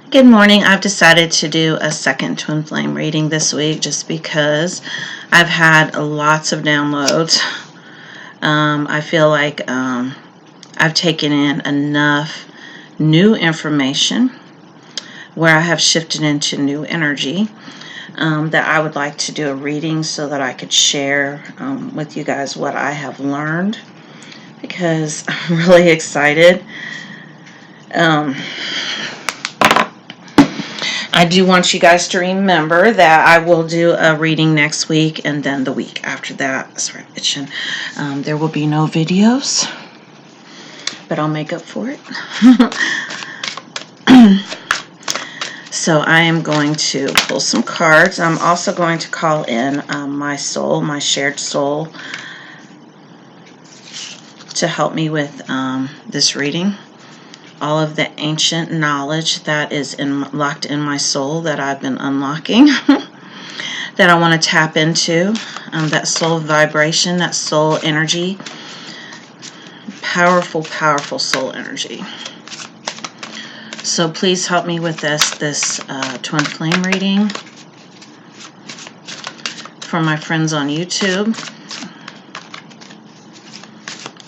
Good morning. I've decided to do a second twin flame reading this week just because I've had lots of downloads. I feel like I've taken in enough new information where I have shifted into new energy that I would like to do a reading so that I could share with you guys what I have learned, because I'm really excited. I do want you guys to remember that I will do a reading next week, and then the week after that, sorry, I'm itching. There will be no videos, but I'll make up for it. So I am going to pull some cards. I'm also going to call in my soul, my shared soul, to help me with this reading. All of the ancient knowledge that is locked in my soul that I've been unlocking, that I want to tap into, that soul vibration, that soul energy, powerful, powerful soul energy. So please help me with this twin flame reading for my friends on YouTube,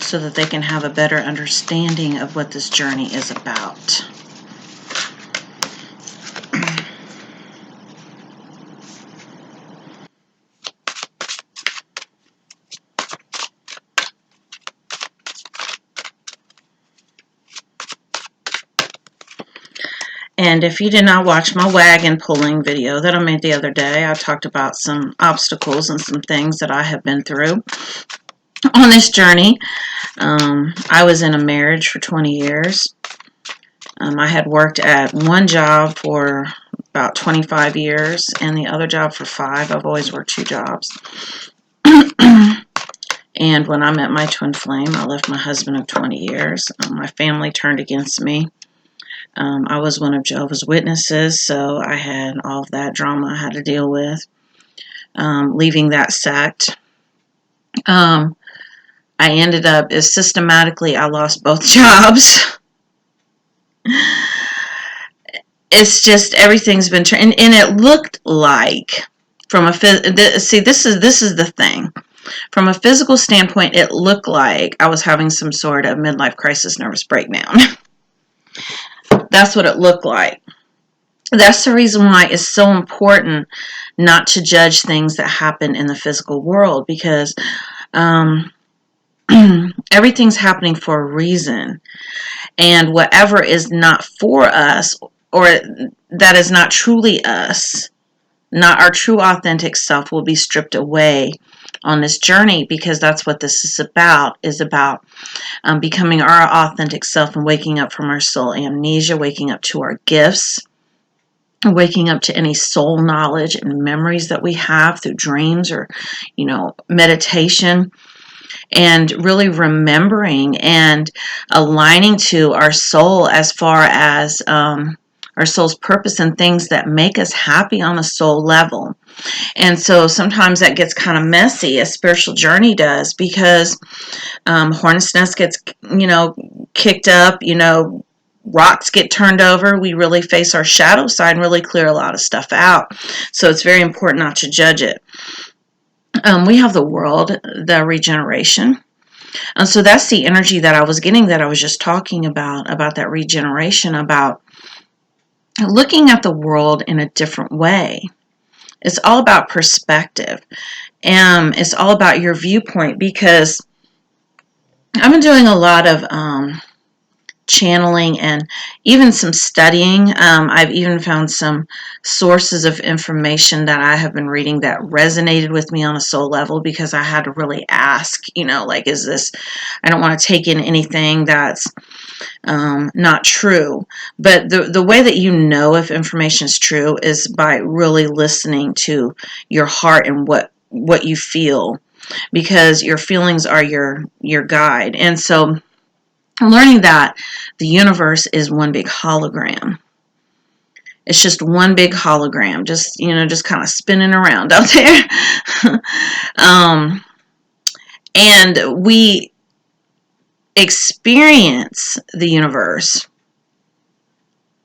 so that they can have a better understanding of what this journey is about. And if you did not watch my wagon pulling video that I made the other day, I talked about some obstacles and some things that I have been through on this journey. I was in a marriage for 20 years. I had worked at one job for about 25 years and the other job for 5. I've always worked 2 jobs. And when I met my twin flame, I left my husband of 20 years. My family turned against me. I was one of Jehovah's Witnesses, so I had all of that drama I had to deal with. Leaving that sect, I ended up systematically, I lost both jobs. It's just everything's been and it looked like from a see, this is the thing. From a physical standpoint, it looked like I was having some sort of midlife crisis nervous breakdown. That's what it looked like. That's the reason why it's so important not to judge things that happen in the physical world, because everything's happening for a reason. And whatever is not for us, or that is not truly us, not our true authentic self, will be stripped away on this journey, because that's what this is about becoming our authentic self and waking up from our soul amnesia, waking up to our gifts, waking up to any soul knowledge and memories that we have through dreams or, meditation, and really remembering and aligning to our soul as far as our soul's purpose and things that make us happy on a soul level. And so sometimes that gets kind of messy, a spiritual journey does, because hornet's nest gets, kicked up, rocks get turned over. We really face our shadow side and really clear a lot of stuff out. So it's very important not to judge it. We have the world, the regeneration. And so that's the energy that I was getting, that I was just talking about that regeneration, about looking at the world in a different way. It's all about perspective. And it's all about your viewpoint, because I've been doing a lot of channeling and even some studying. I've even found some sources of information that I have been reading that resonated with me on a soul level, because I had to really ask, is this, I don't want to take in anything that's not true. But the way that you know if information is true is by really listening to your heart and what you feel, because your feelings are your guide. And so learning that the universe is one big hologram. It's just one big hologram, just kind of spinning around out there. And we experience the universe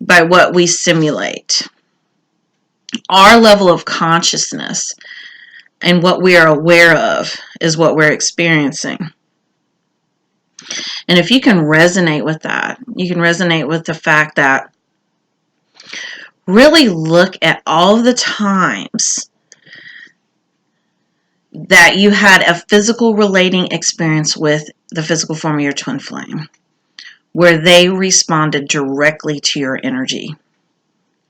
by what we simulate. Our level of consciousness and what we are aware of is what we're experiencing. And if you can resonate with that, you can resonate with the fact that really look at all of the times that you had a physical relating experience with the physical form of your twin flame, where they responded directly to your energy.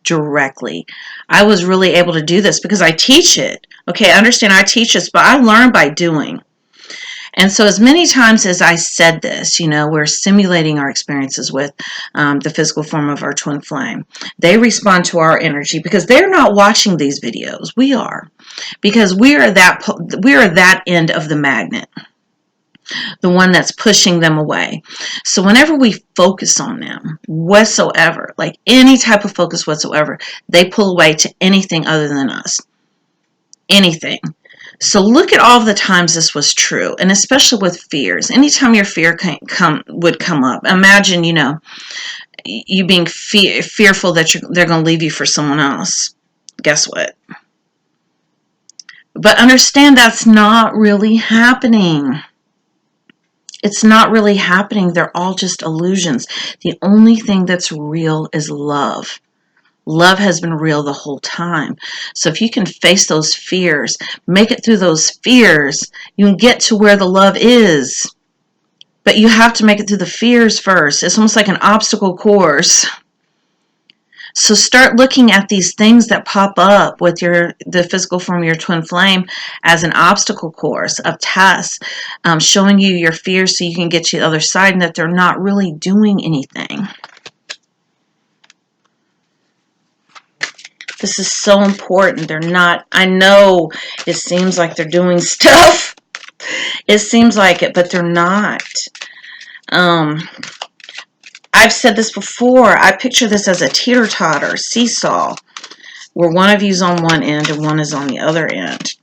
Directly. I was really able to do this because I teach it. Okay, I understand I teach this, but I learn by doing. And so as many times as I said this, we're simulating our experiences with the physical form of our twin flame. They respond to our energy because they're not watching these videos. We are. Because we are that end of the magnet, the one that's pushing them away. So whenever we focus on them whatsoever, like any type of focus whatsoever, they pull away to anything other than us. Anything. So look at all the times this was true, and especially with fears. Anytime your fear would come up, imagine, you being fearful that they're going to leave you for someone else. Guess what? But understand that's not really happening. It's not really happening. They're all just illusions. The only thing that's real is love. Love has been real the whole time. So if you can face those fears, make it through those fears, you can get to where the love is. But you have to make it through the fears first. It's almost like an obstacle course. So start looking at these things that pop up with the physical form of your twin flame as an obstacle course of tests, showing you your fears so you can get to the other side and that they're not really doing anything. This is so important. They're not, I know it seems like they're doing stuff. It seems like it, but they're not. I've said this before. I picture this as a teeter-totter seesaw, where one of you's on one end and one is on the other end.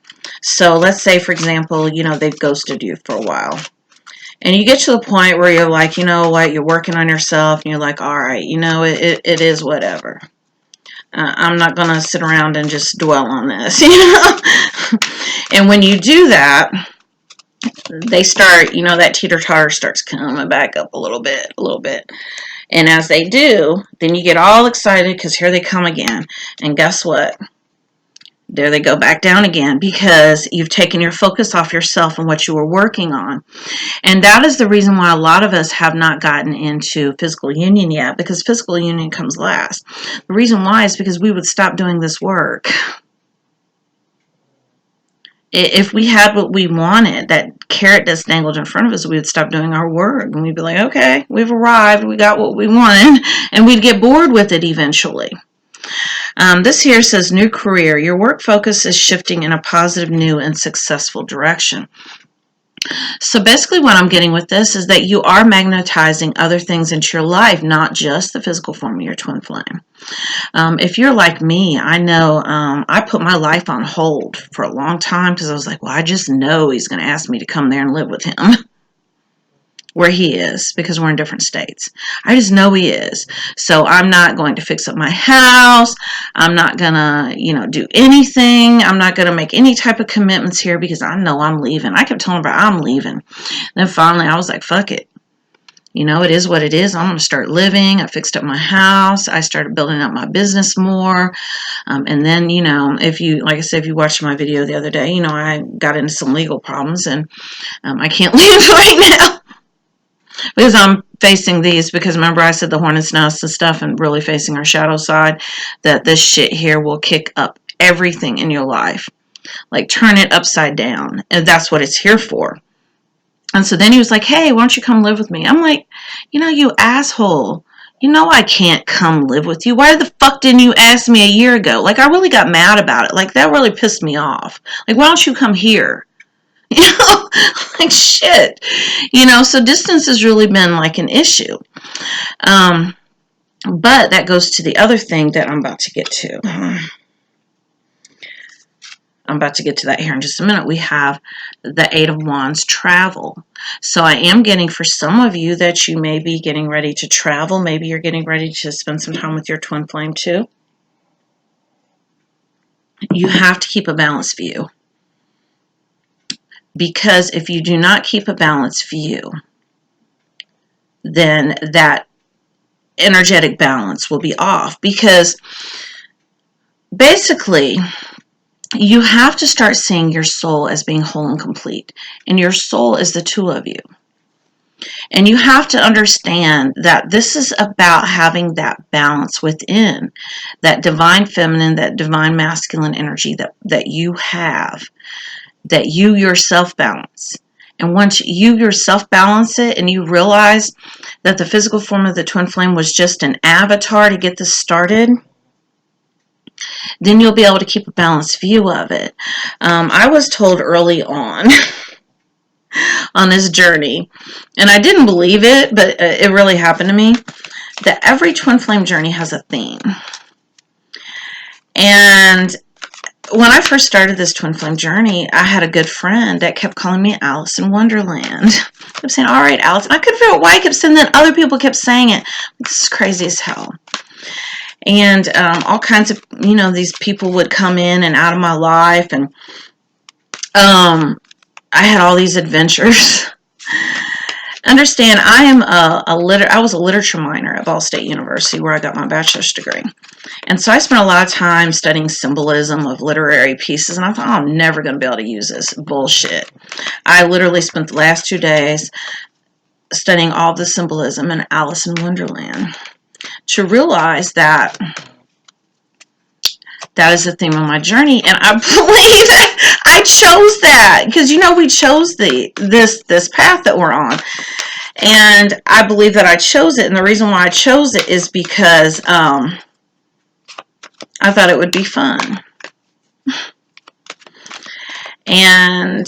So let's say, for example, they've ghosted you for a while. And you get to the point where you're like, you know what, you're working on yourself, and you're like, all right, it is whatever. I'm not going to sit around and just dwell on this, And when you do that, they start, that teeter-totter starts coming back up a little bit. And as they do, then you get all excited because here they come again. And guess what? There they go back down again because you've taken your focus off yourself and what you were working on. And that is the reason why a lot of us have not gotten into physical union yet, because physical union comes last. The reason why is because we would stop doing this work. If we had what we wanted, that carrot that's dangled in front of us, we would stop doing our work. And we'd be like, okay, we've arrived, we got what we wanted, and we'd get bored with it eventually. This here says new career. Your work focus is shifting in a positive, new, and successful direction. So basically what I'm getting with this is that you are magnetizing other things into your life, not just the physical form of your twin flame. If you're like me, I know I put my life on hold for a long time because I was like, well, I just know he's going to ask me to come there and live with him. Where he is, because we're in different states. I just know he is. So I'm not going to fix up my house. I'm not going to, do anything. I'm not going to make any type of commitments here because I know I'm leaving. I kept telling her I'm leaving. Then finally I was like, fuck it. It is what it is. I'm going to start living. I fixed up my house. I started building up my business more. And then, if you watched my video the other day, I got into some legal problems and I can't leave right now. Because I'm facing these, because remember I said the hornet's nest and stuff, and really facing our shadow side, that this shit here will kick up everything in your life. Like turn it upside down. And that's what it's here for. And so then he was like, hey, why don't you come live with me? I'm like, you asshole. I can't come live with you. Why the fuck didn't you ask me a year ago? Like I really got mad about it. Like that really pissed me off. Like why don't you come here? Like shit, so distance has really been like an issue. But that goes to the other thing that I'm about to get to. I'm about to get to that here in just a minute, we have the Eight of Wands, travel. So I am getting, for some of you, that you may be getting ready to travel. Maybe you're getting ready to spend some time with your twin flame too. You have to keep a balanced view. Because if you do not keep a balanced view, then that energetic balance will be off. Because basically, you have to start seeing your soul as being whole and complete. And your soul is the two of you. And you have to understand that this is about having that balance within, that divine feminine, that divine masculine energy that you have, that you yourself balance. And once you yourself balance it and you realize that the physical form of the twin flame was just an avatar to get this started, then you'll be able to keep a balanced view of it. I was told early on this journey, and I didn't believe it, but it really happened to me, that every twin flame journey has a theme. And when I first started this twin flame journey, I had a good friend that kept calling me Alice in Wonderland. I kept saying, all right, Alice. And I couldn't figure out why I kept saying that. Other people kept saying it. This is crazy as hell. And all kinds of, these people would come in and out of my life. And I had all these adventures. Understand, I was a literature minor at Ball State University, where I got my bachelor's degree. And so I spent a lot of time studying symbolism of literary pieces, and I thought, I'm never going to be able to use this. Bullshit. I literally spent the last 2 days studying all the symbolism in Alice in Wonderland to realize that that is the theme of my journey. And I believe that I chose that because, we chose this path that we're on. And I believe that I chose it. And the reason why I chose it is because I thought it would be fun. And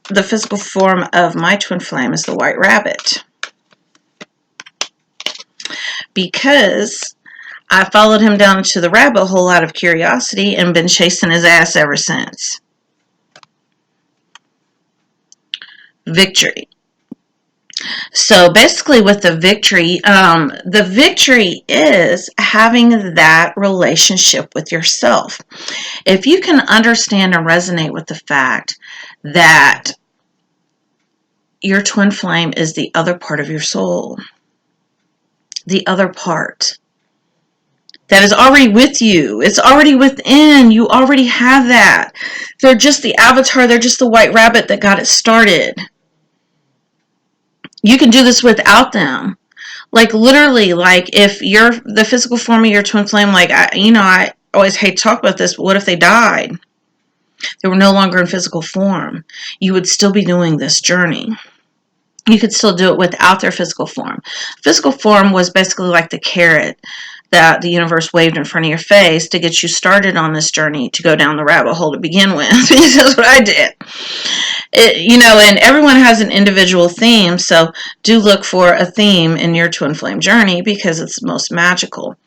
the physical form of my twin flame is the white rabbit. Because I followed him down into the rabbit hole out of curiosity and been chasing his ass ever since. Victory. So basically with the victory is having that relationship with yourself. If you can understand and resonate with the fact that your twin flame is the other part of your soul, the other part that is already with you. It's already within. You already have that. They're just the avatar. They're just the white rabbit that got it started. You can do this without them. Like literally, like if you're the physical form of your twin flame, like I always hate to talk about this, but what if they died? They were no longer in physical form. You would still be doing this journey. You could still do it without their physical form. Physical form was basically like the carrot that the universe waved in front of your face to get you started on this journey to go down the rabbit hole to begin with. That's what I did. And everyone has an individual theme, so do look for a theme in your twin flame journey because it's most magical.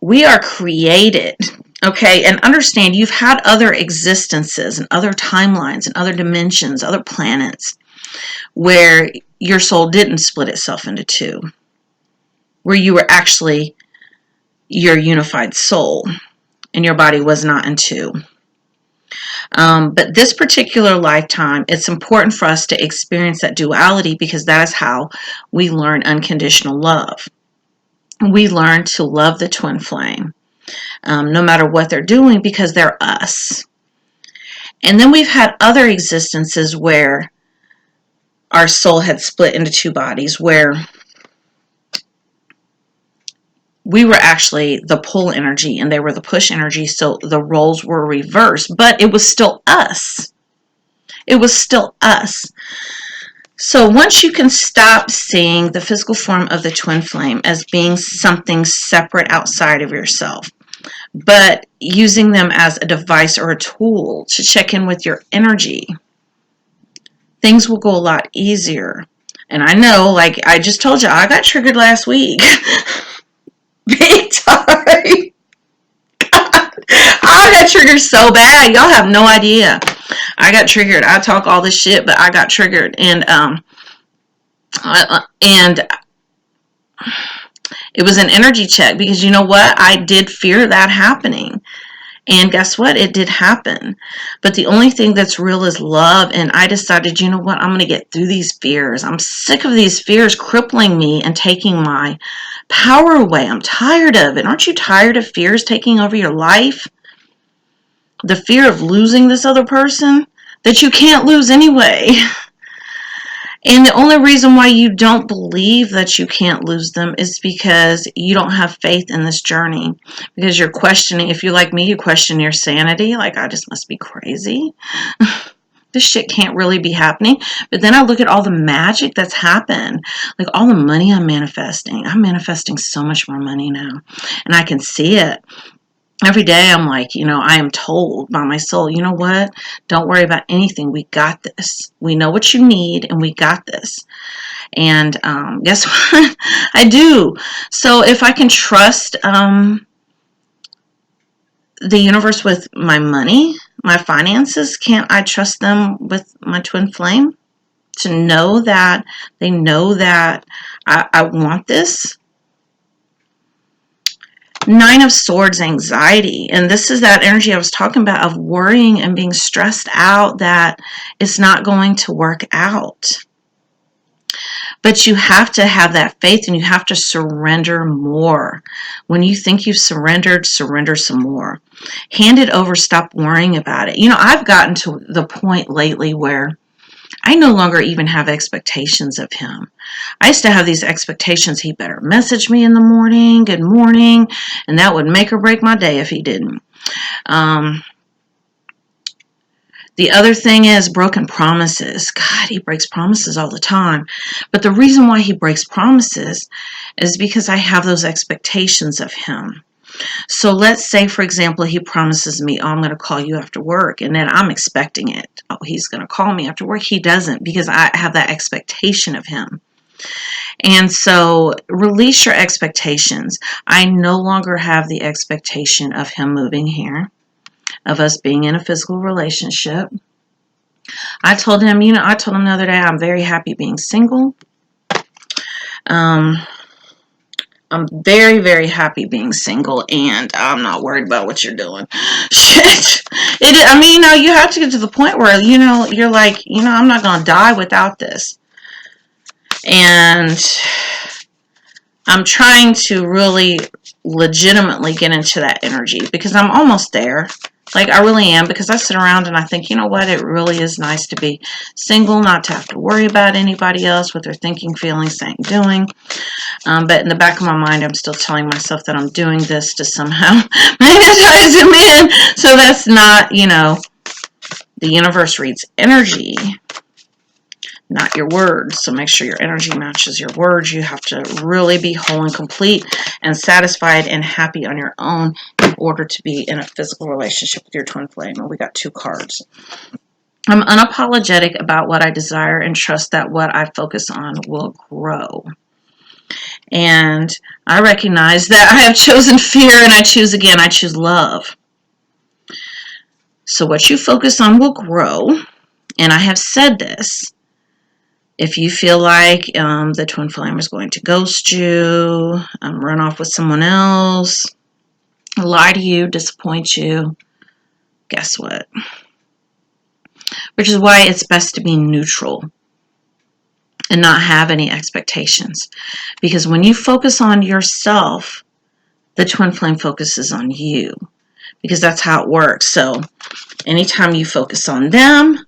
We are created, okay, and understand you've had other existences and other timelines and other dimensions, other planets where your soul didn't split itself into two, where you were actually your unified soul and your body was not in two. But this particular lifetime, it's important for us to experience that duality because that is how we learn unconditional love. We learn to love the twin flame, no matter what they're doing, because they're us. And then we've had other existences where our soul had split into two bodies, where we were actually the pull energy and they were the push energy, so the roles were reversed, but it was still us. It was still us. So once you can stop seeing the physical form of the twin flame as being something separate outside of yourself, but using them as a device or a tool to check in with your energy, things will go a lot easier. And I know, like I just told you, I got triggered last week. Big time. I got triggered so bad. Y'all have no idea. I got triggered. I talk all this shit, but I got triggered. And it was an energy check, because you know what? I did fear that happening. And guess what? It did happen. But the only thing that's real is love. And I decided, you know what? I'm going to get through these fears. I'm sick of these fears crippling me and taking my power away. I'm tired of it. Aren't you tired of fears taking over your life? The fear of losing this other person that you can't lose anyway. And the only reason why you don't believe that you can't lose them is because you don't have faith in this journey. Because you're questioning, if you're like me, you question your sanity. Like, I just must be crazy. This shit can't really be happening. But then I look at all the magic that's happened. Like all the money I'm manifesting. I'm manifesting so much more money now. And I can see it. Every day I'm like, I am told by my soul, you know what? Don't worry about anything. We got this. We know what you need, and we got this. And guess what? I do. So if I can trust the universe with my money, my finances, can't I trust them with my twin flame? To know that they know that I want this? Nine of Swords, anxiety. And this is that energy I was talking about of worrying and being stressed out that it's not going to work out. But you have to have that faith, and you have to surrender more. When you think you've surrendered, surrender some more. Hand it over. Stop worrying about it. I've gotten to the point lately where I no longer even have expectations of him. I used to have these expectations. He better message me in the morning, good morning, and that would make or break my day if he didn't. The other thing is broken promises. God, he breaks promises all the time. But the reason why he breaks promises is because I have those expectations of him. So let's say, for example, he promises me, I'm going to call you after work. And then I'm expecting it. Oh, he's going to call me after work. He doesn't, because I have that expectation of him. And so release your expectations. I no longer have the expectation of him moving here, of us being in a physical relationship. I told him the other day, I'm very happy being single. I'm very, very happy being single, and I'm not worried about what you're doing. Shit. You have to get to the point where, you're like, I'm not going to die without this. And I'm trying to really legitimately get into that energy, because I'm almost there. Like, I really am, because I sit around and I think, you know what, it really is nice to be single, not to have to worry about anybody else, what they're thinking, feeling, saying, doing. But in the back of my mind, I'm still telling myself that I'm doing this to somehow magnetize him in. So that's not, the universe reads energy, not your words. So make sure your energy matches your words. You have to really be whole and complete and satisfied and happy on your own in order to be in a physical relationship with your twin flame. And we got 2 cards. I'm unapologetic about what I desire and trust that what I focus on will grow. And I recognize that I have chosen fear, and I choose again. I choose love. So what you focus on will grow. And I have said this. If you feel like the twin flame is going to ghost you, run off with someone else, lie to you, disappoint you, guess what? Which is why it's best to be neutral and not have any expectations. Because when you focus on yourself, the twin flame focuses on you. Because that's how it works. So anytime you focus on them,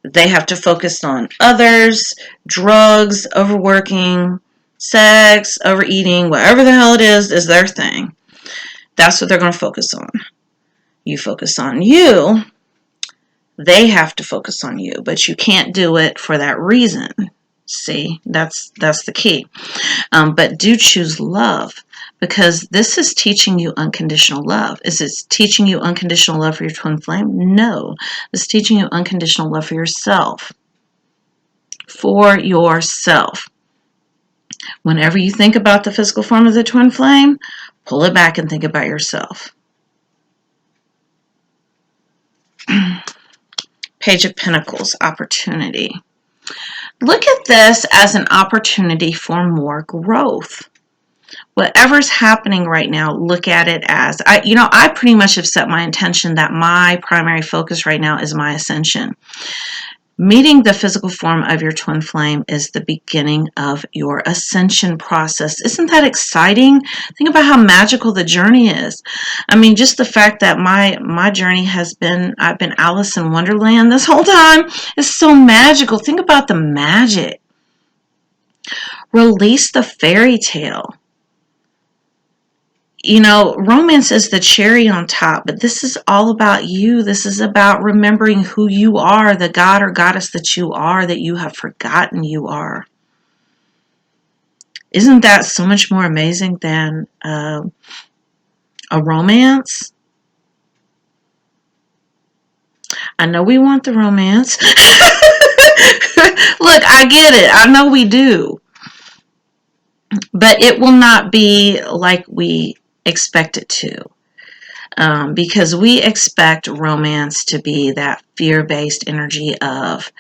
they have to focus on others, drugs, overworking, sex, overeating, whatever the hell it is their thing. That's what they're going to focus on. You focus on you, they have to focus on you, but you can't do it for that reason. See, that's the key. But do choose love, because this is teaching you unconditional love. Is it teaching you unconditional love for your twin flame? No. It's teaching you unconditional love for yourself. For yourself. Whenever you think about the physical form of the twin flame, pull it back and think about yourself. Page of Pentacles, opportunity. Look at this as an opportunity for more growth. Whatever's happening right now, look at it as, I pretty much have set my intention that my primary focus right now is my ascension. Meeting the physical form of your twin flame is the beginning of your ascension process. Isn't that exciting? Think about how magical the journey is. I mean, just the fact that my journey has been, I've been Alice in Wonderland this whole time is so magical. Think about the magic. Release the fairy tale. Romance is the cherry on top, but this is all about you. This is about remembering who you are, the god or goddess that you are, that you have forgotten you are. Isn't that so much more amazing than a romance? I know we want the romance. Look, I get it. I know we do. But it will not be like we expect it to. Because we expect romance to be that fear-based energy of,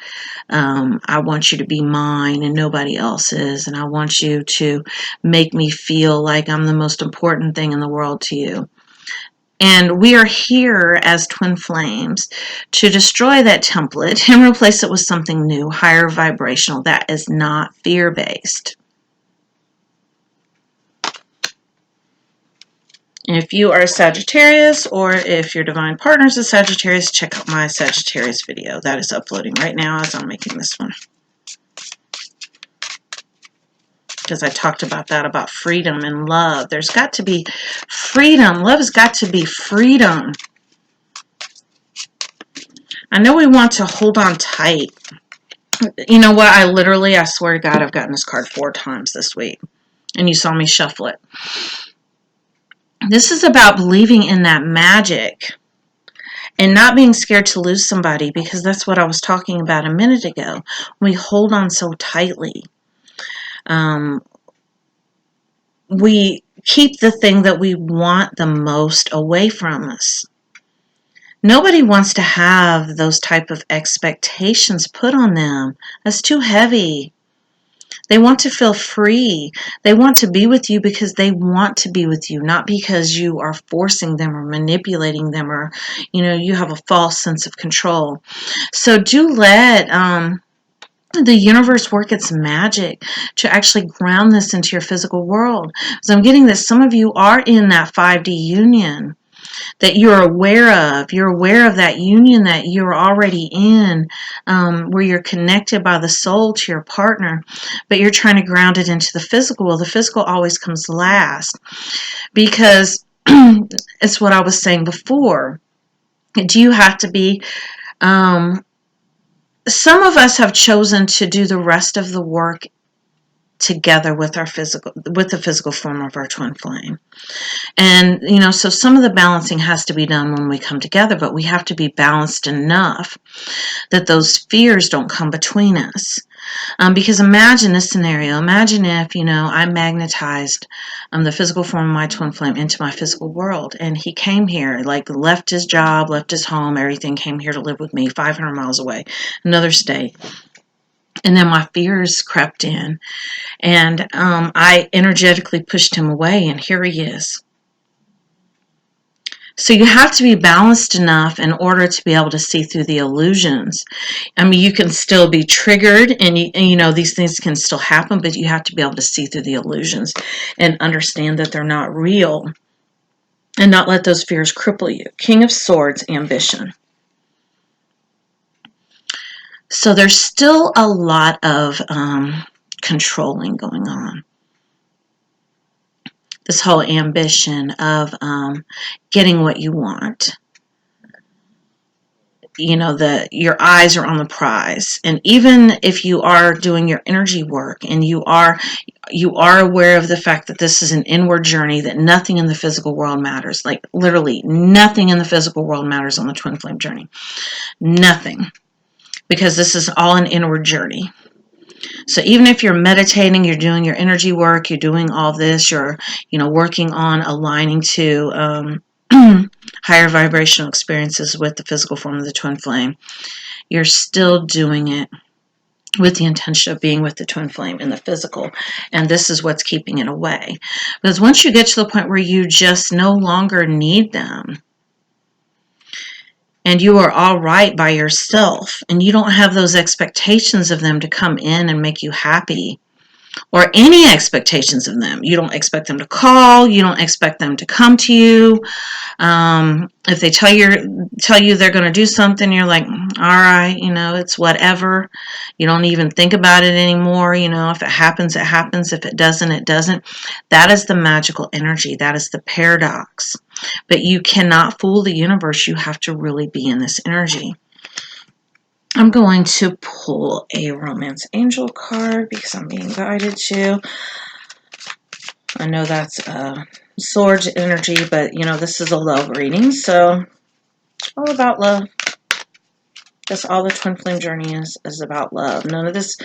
I want you to be mine and nobody else's, and I want you to make me feel like I'm the most important thing in the world to you. And we are here as twin flames to destroy that template and replace it with something new, higher vibrational, that is not fear-based. If you are a Sagittarius, or if your divine partner is a Sagittarius, check out my Sagittarius video. That is uploading right now as I'm making this one. Because I talked about that, about freedom and love. There's got to be freedom. Love has got to be freedom. I know we want to hold on tight. You know what? I swear to God, I've gotten this card 4 times this week. And you saw me shuffle it. This is about believing in that magic and not being scared to lose somebody, because that's what I was talking about a minute ago. We hold on so tightly. We keep the thing that we want the most away from us. Nobody wants to have those type of expectations put on them. That's too heavy. They want to feel free. They want to be with you because they want to be with you, not because you are forcing them or manipulating them, or, you have a false sense of control. So do let the universe work its magic to actually ground this into your physical world. So I'm getting that some of you are in that 5D union that you're aware of. You're aware of that union that you're already in, where you're connected by the soul to your partner, but you're trying to ground it into the physical. Well, the physical always comes last, because it's what I was saying before. Do you have to be... some of us have chosen to do the rest of the work together with the physical form of our twin flame. And, so some of the balancing has to be done when we come together, but we have to be balanced enough that those fears don't come between us. Because imagine this scenario. Imagine if, I magnetized the physical form of my twin flame into my physical world, and he came here, like left his job, left his home, everything, came here to live with me 500 miles away, another state. And then my fears crept in, and I energetically pushed him away, and here he is. So you have to be balanced enough in order to be able to see through the illusions. I mean, you can still be triggered, and these things can still happen, but you have to be able to see through the illusions and understand that they're not real, and not let those fears cripple you. King of Swords, ambition. So there's still a lot of controlling going on. This whole ambition of getting what you want. Your eyes are on the prize. And even if you are doing your energy work, and you are aware of the fact that this is an inward journey, that nothing in the physical world matters. Like literally nothing in the physical world matters on the twin flame journey. Nothing. Because this is all an inward journey. So even if you're meditating, you're doing your energy work, you're doing all this, you're, working on aligning to higher vibrational experiences with the physical form of the twin flame, you're still doing it with the intention of being with the twin flame in the physical. And this is what's keeping it away. Because once you get to the point where you just no longer need them, and you are all right by yourself, and you don't have those expectations of them to come in and make you happy, or any expectations of them. You don't expect them to call. You don't expect them to come to you. If they tell you they're going to do something, you're like, all right, it's whatever. You don't even think about it anymore. If it happens, it happens. If it doesn't, it doesn't. That is the magical energy. That is the paradox. But you cannot fool the universe. You have to really be in this energy. I'm going to pull a Romance Angel card because I'm being guided to. I know that's Swords energy, but this is a love reading, so all about love. That's all the twin flame journey is about love. None of this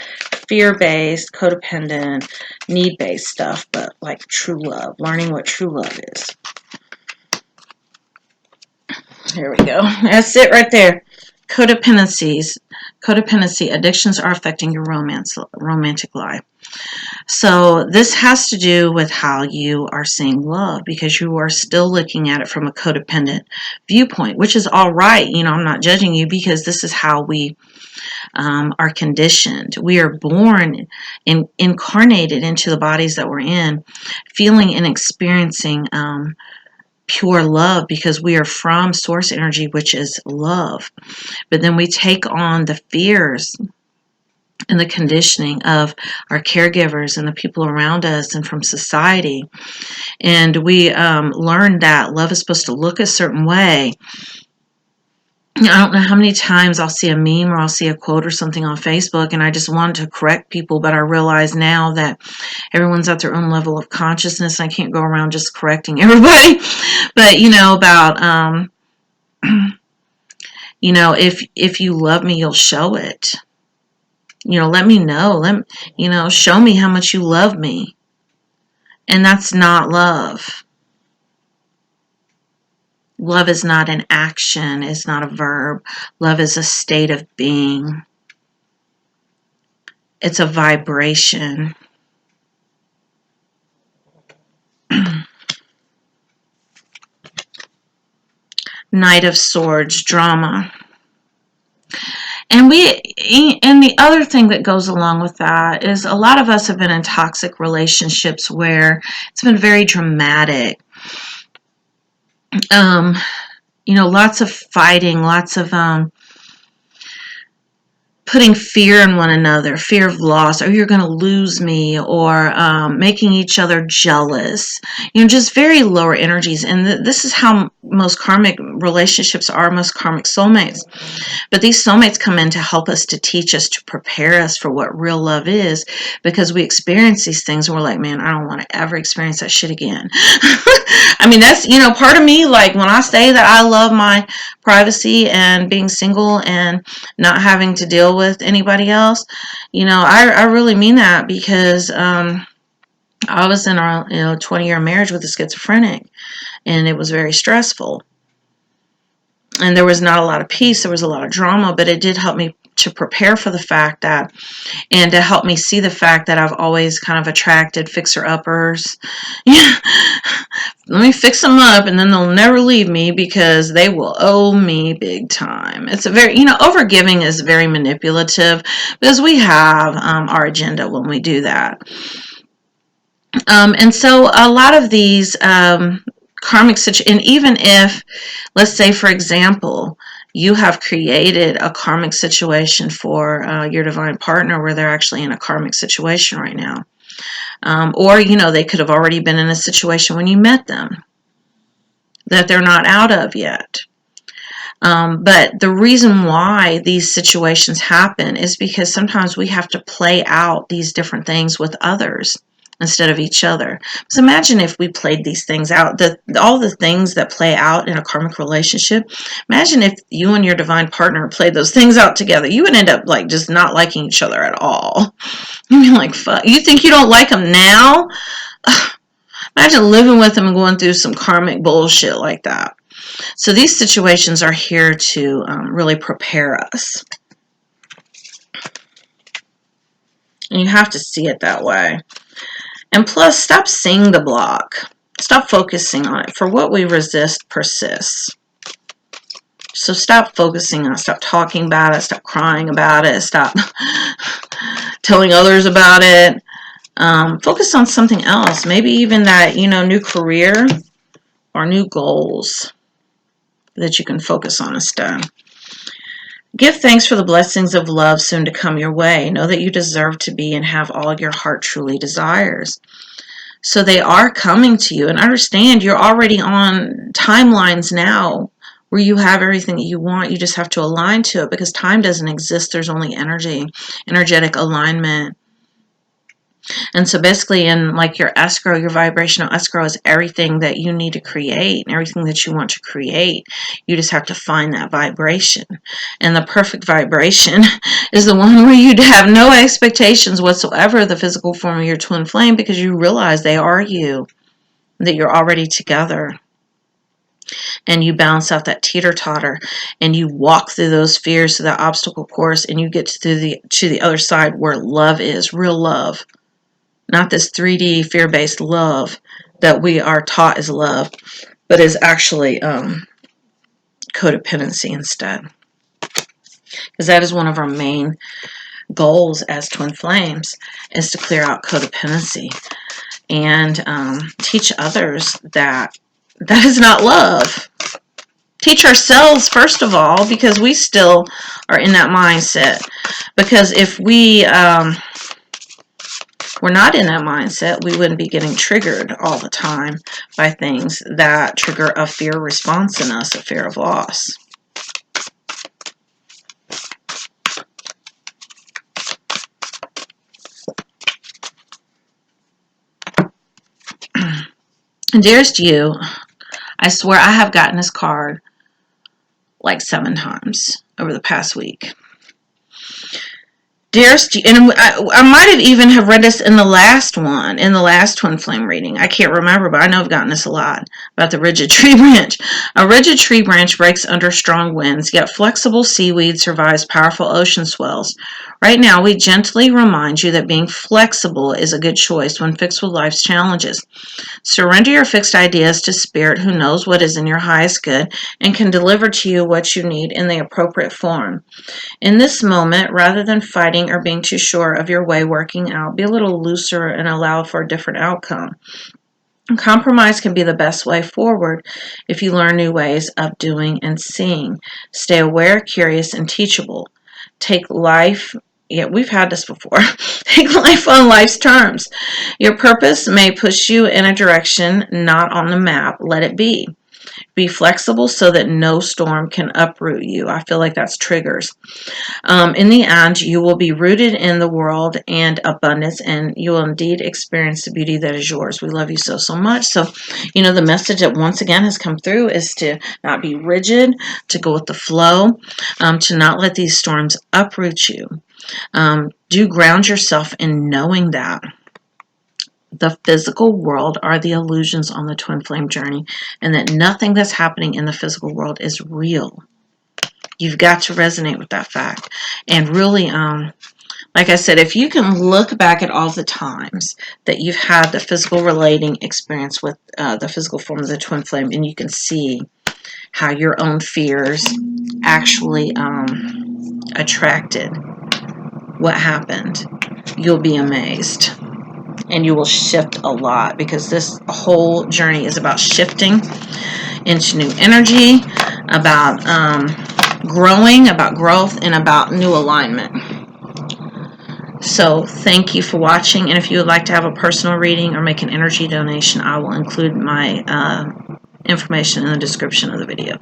fear-based, codependent, need-based stuff, but like true love, learning what true love is. Here we go. That's it right there. Codependency, addictions are affecting your romantic life. So this has to do with how you are seeing love, because you are still looking at it from a codependent viewpoint, which is all right. I'm not judging you, because this is how we are conditioned. We are born and incarnated into the bodies that we're in, feeling and experiencing pure love, because we are from source energy, which is love. But then we take on the fears and the conditioning of our caregivers and the people around us and from society. And we learn that love is supposed to look a certain way. I don't know how many times I'll see a meme or I'll see a quote or something on Facebook, and I just want to correct people, but I realize now that everyone's at their own level of consciousness. I can't go around just correcting everybody. But, about, if you love me, you'll show it. Let me know. Show me how much you love me. And that's not love. Love is not an action. It's not a verb. Love is a state of being. It's a vibration. Knight of Swords, drama. And the other thing that goes along with that is a lot of us have been in toxic relationships where it's been very dramatic. Lots of fighting, lots of putting fear in one another, fear of loss, or you're going to lose me, or making each other jealous, just very lower energies. And this is how most karmic relationships are, most karmic soulmates. But these soulmates come in to help us, to teach us, to prepare us for what real love is, because we experience these things and we're like, man, I don't want to ever experience that shit again. I mean, that's, part of me, like when I say that I love my privacy and being single and not having to deal with anybody else, I really mean that, because I was in a 20-year marriage with a schizophrenic, and it was very stressful. And there was not a lot of peace. There was a lot of drama, but it did help me to prepare for the fact that, and to help me see the fact that I've always kind of attracted fixer-uppers. Yeah. Let me fix them up, and then they'll never leave me, because they will owe me big time. It's a very, overgiving is very manipulative, because we have our agenda when we do that. And so a lot of these karmic situations, and even if, let's say, for example, you have created a karmic situation for your divine partner where they're actually in a karmic situation right now. Or, they could have already been in a situation when you met them that they're not out of yet. But the reason why these situations happen is because sometimes we have to play out these different things with others instead of each other. So imagine if we played these things out, all the things that play out in a karmic relationship. Imagine if you and your divine partner played those things out together. You would end up like just not liking each other at all. You'd be like, fuck. You think you don't like them now? Imagine living with them and going through some karmic bullshit like that. So these situations are here to really prepare us. And you have to see it that way. And plus, stop seeing the block. Stop focusing on it. For what we resist persists. So stop focusing on it. Stop talking about it. Stop crying about it. Stop telling others about it. Focus on something else. Maybe even that, new career or new goals that you can focus on instead. Give thanks for the blessings of love soon to come your way. Know that you deserve to be and have all your heart truly desires. So they are coming to you. And understand you're already on timelines now where you have everything that you want. You just have to align to it because time doesn't exist. There's only energy, energetic alignment. And so basically in like your escrow, your vibrational escrow is everything that you need to create and everything that you want to create. You just have to find that vibration. And the perfect vibration is the one where you have no expectations whatsoever of the physical form of your twin flame because you realize they are you, that you're already together. And you balance out that teeter-totter and you walk through those fears to that obstacle course and you get to the other side where love is, real love. Not this 3D fear-based love that we are taught is love, but is actually codependency instead. Because that is one of our main goals as twin flames, is to clear out codependency and teach others that that is not love. Teach ourselves, first of all, because we still are in that mindset. Because if we're not in that mindset, we wouldn't be getting triggered all the time by things that trigger a fear response in us, a fear of loss. And dearest you, I swear I have gotten this card like 7 times over the past week. Dearest, and I might have even have read this in the last one, in the last twin flame reading. I can't remember, but I know I've gotten this a lot about the rigid tree branch. A rigid tree branch breaks under strong winds, yet flexible seaweed survives powerful ocean swells. Right now, we gently remind you that being flexible is a good choice when fixed with life's challenges. Surrender your fixed ideas to Spirit, who knows what is in your highest good and can deliver to you what you need in the appropriate form. In this moment, rather than fighting or being too sure of your way working out, be a little looser and allow for a different outcome. Compromise can be the best way forward if you learn new ways of doing and seeing. Stay aware, curious, and teachable. Take life, we've had this before. Take life on life's terms. Your purpose may push you in a direction not on the map. Let it be. Be flexible so that no storm can uproot you. I feel like that's triggers. In the end, you will be rooted in the world and abundance, and you will indeed experience the beauty that is yours. We love you so, so much. So, the message that once again has come through is to not be rigid, to go with the flow, to not let these storms uproot you. Do ground yourself in knowing that the physical world are the illusions on the twin flame journey, and that nothing that's happening in the physical world is real. You've got to resonate with that fact. And really, like I said, if you can look back at all the times that you've had the physical relating experience with the physical form of the twin flame, and you can see how your own fears actually attracted what happened, you'll be amazed. And you will shift a lot, because this whole journey is about shifting into new energy, about growing, about growth, and about new alignment. So thank you for watching, and if you would like to have a personal reading or make an energy donation, I will include my information in the description of the video.